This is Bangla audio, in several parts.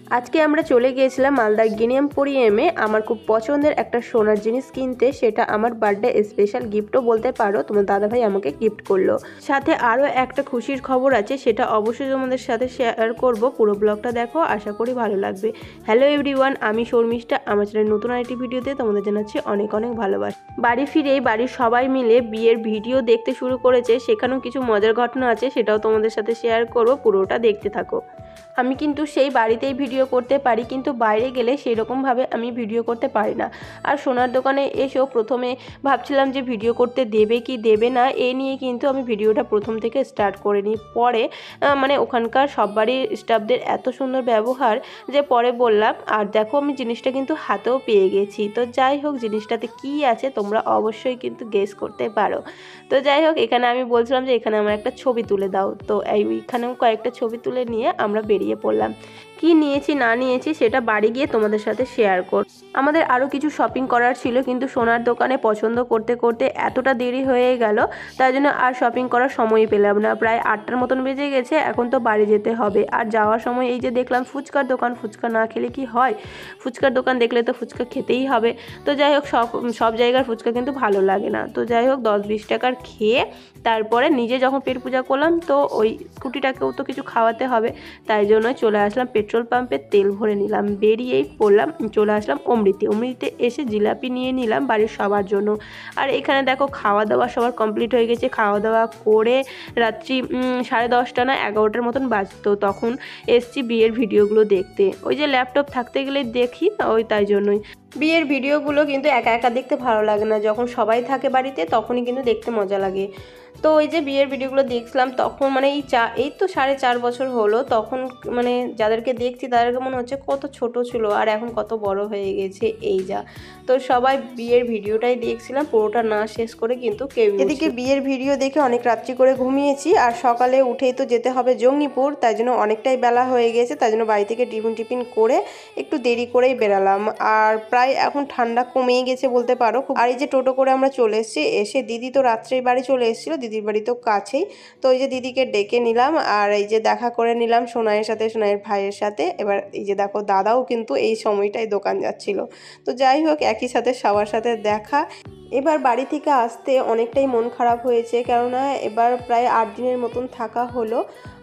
আজকে আমরা চলে গিয়েছিলাম মালদা গিনিয়ামপোরিয়ামে আমার খুব পছন্দের একটা সোনার জিনিস কিনতে। সেটা আমার বার্থডে স্পেশাল গিফটও বলতে পারো, তোমার দাদাভাই আমাকে গিফট করলো। সাথে আরও একটা খুশির খবর আছে, সেটা অবশ্যই তোমাদের সাথে শেয়ার করব। পুরো ব্লগটা দেখো, আশা করি ভালো লাগবে। হ্যালো এভরিওয়ান, আমি শর্মিষ্ঠা। আমার চ্যানেল নতুন আরেকটি ভিডিওতে তোমাদের জানাচ্ছি অনেক অনেক ভালোবাসা। বাড়ি ফিরেই বাড়ির সবাই মিলে বিয়ের ভিডিও দেখতে শুরু করেছে। সেখানেও কিছু মজার ঘটনা আছে, সেটাও তোমাদের সাথে শেয়ার করব। পুরোটা দেখতে থাকো। আমি কিন্তু সেই বাড়িতেই ভিডিও করতে পারি, কিন্তু বাইরে গেলে সেই রকমভাবে আমি ভিডিও করতে পারি না। আর সোনার দোকানে এসেও প্রথমে ভাবছিলাম যে ভিডিও করতে দেবে কি দেবে না, এ নিয়ে কিন্তু আমি ভিডিওটা প্রথম থেকে স্টার্ট করে নিই। পরে মানে ওখানকার সব বাড়ির স্টাফদের এত সুন্দর ব্যবহার যে পরে বললাম। আর দেখো, আমি জিনিসটা কিন্তু হাতেও পেয়ে গেছি। তো যাই হোক, জিনিসটাতে কি আছে তোমরা অবশ্যই কিন্তু গেস করতে পারো। তো যাই হোক, এখানে আমি বলছিলাম যে এখানে আমার একটা ছবি তুলে দাও। তো এইখানেও কয়েকটা ছবি তুলে নিয়ে আমরা বেরিয়ে পড়লাম। কি নিয়েছি না নিয়েছি সেটা বাড়ি গিয়ে তোমাদের সাথে শেয়ার করব। আমাদের আরও কিছু শপিং করার ছিল, কিন্তু সোনার দোকানে পছন্দ করতে করতে এতটা দেরি হয়ে গেল, তাই জন্য আর শপিং করার সময়ই পেলাম না। প্রায় 8টার মতন বেজে গেছে, এখন তো বাড়ি যেতে হবে। আর যাওয়ার সময় এই যে দেখলাম ফুচকার দোকান, ফুচকা না খেলে কি হয়, ফুচকার দোকান দেখলে তো ফুচকা খেতেই হবে। তো যাই হোক, সব জায়গার ফুচকা কিন্তু ভালো লাগে না। তো যাই হোক, 10-20 টাকার খেয়ে তারপরে নিজে যখন পেট পূজা করলাম, তো ওই স্কুটিটাকেও তো কিছু খাওয়াতে হবে, তাই জন্য চলে আসলাম পেট্রোল পাম্পে, তেল ভরে নিলাম। বেরিয়েই পড়লাম, চলে আসলাম অমৃতে এসে জিলাপি নিয়ে নিলাম বাড়ির সবার জন্য। আর এখানে দেখো, খাওয়া দাওয়া সবার কমপ্লিট হয়ে গেছে। খাওয়া দাওয়া করে রাত্রি 10:30 না 11টার মতন বাজতো, তখন এসছি বিয়ের ভিডিওগুলো দেখতে। ওই যে ল্যাপটপ থাকতে গেলে দেখি না, ওই তাই জন্যই। বিয়ের ভিডিওগুলো কিন্তু একা একা দেখতে ভালো লাগে না, যখন সবাই থাকে বাড়িতে তখনই কিন্তু দেখতে মজা লাগে। তো ওই যে বিয়ের ভিডিওগুলো দেখছিলাম, তখন মানে এই তো 4.5 বছর হলো। তখন মানে যাদেরকে দেখছি তাদেরকে মনে হচ্ছে কত ছোট ছিল, আর এখন কত বড় হয়ে গেছে এই যা। তো সবাই বিয়ের ভিডিওটাই দেখছিলাম, পুরোটা না শেষ করে কিন্তু কেউ। এদিকে বিয়ের ভিডিও দেখে অনেক রাত্রি করে ঘুমিয়েছি, আর সকালে উঠেই তো যেতে হবে জঙ্গিপুর, তাই জন্য অনেকটাই বেলা হয়ে গেছে। তাই জন্য বাড়ি থেকে টিফিন করে একটু দেরি করেই বেরালাম। আর প্রায় এখন ঠান্ডা কমেই গেছে বলতে পারো। আর এই যে টোটো করে আমরা চলে এসেছি। এসে দিদি তো রাত্রেই বাড়ি চলে এসেছিলো, দিদির বাড়ি তো কাছেই। তো এই যে দিদিকে ডেকে নিলাম, আর এই যে দেখা করে নিলাম সোনাইয়ের সাথে, সোনাইয়ের ভাইয়ের সাথে। এবার এই যে দেখো, দাদাও কিন্তু এই সময়টাই দোকান যাচ্ছিল। তো যাই হোক, একই সাথে সবার সাথে দেখা। এবার বাড়ি থেকে আসতে অনেকটাই মন খারাপ হয়েছে, কেননা এবার প্রায় 8 দিনের মতন থাকা হলো।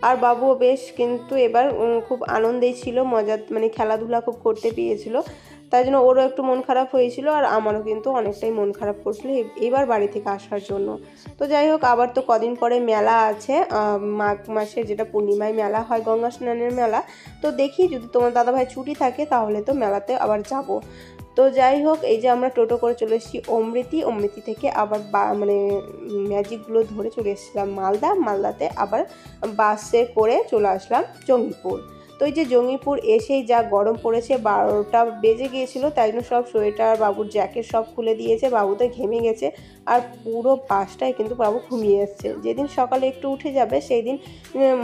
আর বাবুও বেশ কিন্তু এবার খুব আনন্দেই ছিল, মজা মানে খেলাধুলা খুব করতে পেয়েছিল, তাই জন্য ওরও একটু মন খারাপ হয়েছিল। আর আমারও কিন্তু অনেকটাই মন খারাপ করছিল এবার বাড়ি থেকে আসার জন্য। তো যাই হোক, আবার তো কদিন পরে মেলা আছে, মাঘ মাসে যেটা পূর্ণিমায় মেলা হয়, গঙ্গা স্নানের মেলা। তো দেখি যদি তোমার দাদাভাই ছুটি থাকে তাহলে তো মেলাতে আবার যাব। তো যাই হোক, এই যে আমরা টোটো করে চলে এসেছি অমৃতি থেকে আবার মানে ম্যাজিকগুলো ধরে চলে এসেছিলাম মালদাতে আবার বাসে করে চলে আসলাম জঙ্গিপুর। তো এই যে জঙ্গিপুর এসেই যা গরম পড়েছে, 12টা বেজে গিয়েছিল, তাই জন্য সব সোয়েটার, বাবুর জ্যাকেট সব খুলে দিয়েছে। বাবু তো ঘেমে গেছে, আর পুরো বাসটাই কিন্তু বাবু ঘুমিয়ে এসছে। যেদিন সকালে একটু উঠে যাবে সেই দিন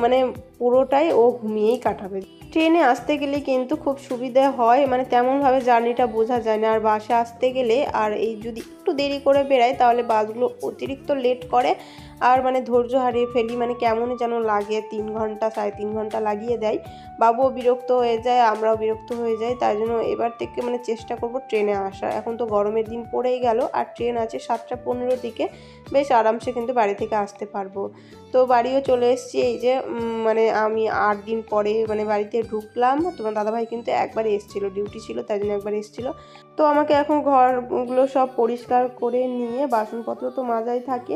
মানে পুরোটাই ও ঘুমিয়েই কাটাবে। ট্রেনে আসতে গেলে কিন্তু খুব সুবিধা হয়, মানে তেমনভাবে জার্নিটা বোঝা যায় না। আর বাসে আসতে গেলে আর এই যদি একটু দেরি করে বেরাই, তাহলে বাসগুলো অতিরিক্ত লেট করে, আর মানে ধৈর্য হারিয়ে ফেলি, মানে কেমন যেন লাগে। 3 ঘন্টা 3.5 ঘন্টা লাগিয়ে দেয়। বাবুও বিরক্ত হয়ে যায়, আমরাও বিরক্ত হয়ে যাই। তাই জন্য এবার থেকে মানে চেষ্টা করব ট্রেনে আসার। এখন তো গরমের দিন পড়েই গেল, আর ট্রেন আছে 7টা 15 দিকে, বেশ আরামসে কিন্তু বাড়ি থেকে আসতে পারবো। তো বাড়িও চলে এসেছি। এই যে মানে আমি 8 দিন পরে মানে বাড়িতে ঢুকলাম। তোমার দাদাভাই কিন্তু একবার এসেছিল, ডিউটি ছিল, তাই জন্য একবার এসেছিল। তো আমাকে এখন ঘরগুলো সব পরিষ্কার করে নিয়ে, বাসনপত্র তো মাজাই থাকে,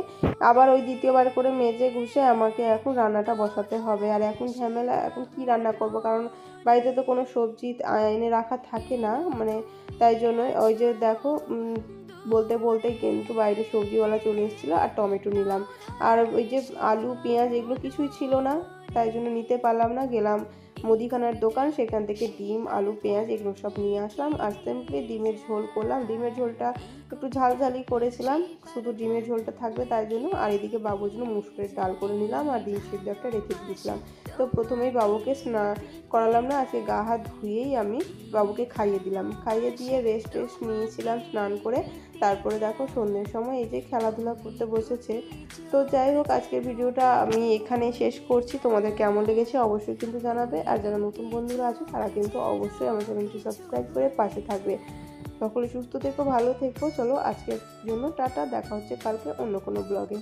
আবার ওই দ্বিতীয়বার করে মেজে ঘুষে আমাকে এখন রান্নাটা বসাতে হবে। আর এখন ঝামেলা, এখন কি রান্না করব, কারণ বাড়িতে তো কোনো সবজি এনে রাখা থাকে না, মানে তাই জন্য ওই যে দেখো বলতে বলতেই কিন্তু বাইরে সবজিওয়ালা চলে এসেছিলো, আর টমেটো নিলাম। আর ওই যে আলু পেঁয়াজ এগুলো কিছুই ছিল না, তাই জন্য নিতে পারলাম না। গেলাম মুদিখানার দোকান, সেখান থেকে ডিম আলু পেঁয়াজ এগুলো সব নিয়ে আসলাম। আর সিম্পলি ডিমের ঝোল করলাম। ডিমের ঝোলটা একটু ঝালঝালি করেছিলাম, শুধু ডিমের ঝোলটা থাকবে তাই জন্য। আর এদিকে বাবুর জন্য মুসুরের ডাল করে নিলাম, আর ডিম সিদ্ধ একটা রেখে দিয়েছিলাম। তো প্রথমেই বাবুকে স্নান করালাম না, আজকে গা হাত ধুয়েই আমি বাবুকে খাইয়ে দিলাম। খাইয়ে দিয়ে রেস্ট নিয়েছিলাম স্নান করে। তারপরে দেখো সন্ধ্যের সময় এই যে খেলাধুলা করতে বসেছে। তো যাই হোক, আজকের ভিডিওটা আমি এখানে শেষ করছি। তোমাদের কেমন লেগেছে অবশ্যই কিন্তু জানাবে। আর যারা নতুন বন্ধুরা আছে তারা কিন্তু অবশ্যই আমার চ্যানেলটি সাবস্ক্রাইব করে পাশে থাকবে। সকলে সুস্থ থেকো, ভালো থেকো। চলো আজকের জন্য টাটা, দেখা হচ্ছে কালকে অন্য কোনো ব্লগে।